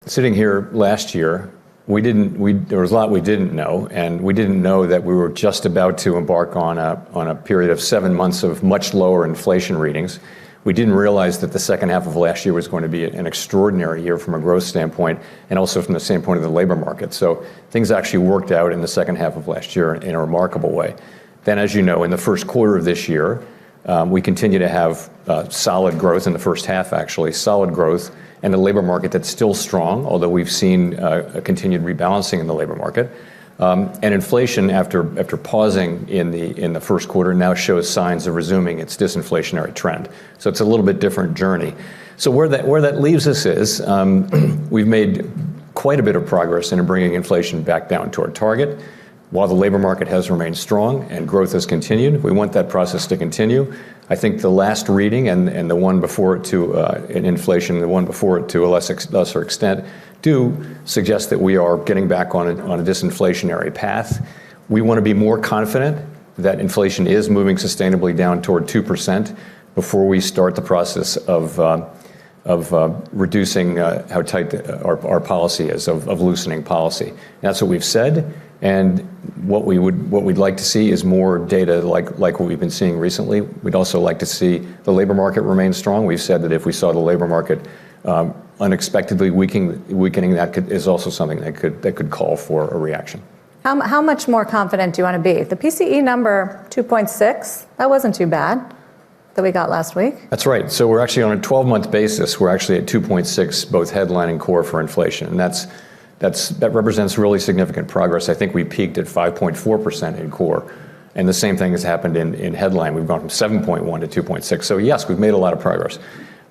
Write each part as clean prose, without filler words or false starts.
Sitting here last year, there was a lot we didn't know, and we didn't know that we were just about to embark on a period of 7 months of much lower inflation readings. We didn't realize that the second half of last year was going to be an extraordinary year from a growth standpoint and also from the standpoint of the labor market. So things actually worked out in the second half of last year in a remarkable way. Then, as you know, in the first quarter of this year, we continue to have solid growth in the first half, actually, solid growth, and a labor market that's still strong, although we've seen a continued rebalancing in the labor market. And inflation, after pausing in the first quarter, now shows signs of resuming its disinflationary trend. So it's a little bit different journey. So where that leaves us is we've made quite a bit of progress in bringing inflation back down toward target. While the labor market has remained strong and growth has continued, we want that process to continue. I think the last reading and the one before it in inflation, the one before it to a lesser extent, do suggest that we are getting back on a disinflationary path. We want to be more confident that inflation is moving sustainably down toward 2% before we start the process of reducing how tight our policy is, of loosening policy. And that's what we've said. And what we'd like to see is more data like what we've been seeing recently. We'd also like to see the labor market remain strong. We've said that if we saw the labor market unexpectedly weakening, that is also something that could call for a reaction. How much more confident do you want to be? The PCE number 2.6, that wasn't too bad that we got last week. That's right. So we're actually on a 12-month basis. We're actually at 2.6, both headline and core for inflation, and that represents really significant progress. I think we peaked at 5.4% in core, and the same thing has happened in headline. We've gone from 7.1 to 2.6. So yes, we've made a lot of progress.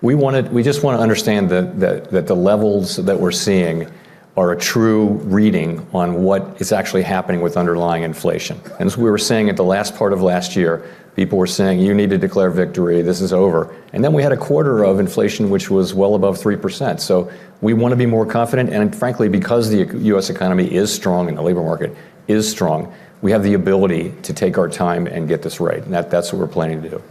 We just want to understand that the levels that we're seeing are a true reading on what is actually happening with underlying inflation. And as we were saying at the last part of last year, people were saying, you need to declare victory, this is over. And then we had a quarter of inflation which was well above 3%. So we want to be more confident, and frankly, because the U.S. economy is strong and the labor market is strong, we have the ability to take our time and get this right. And that's what we're planning to do.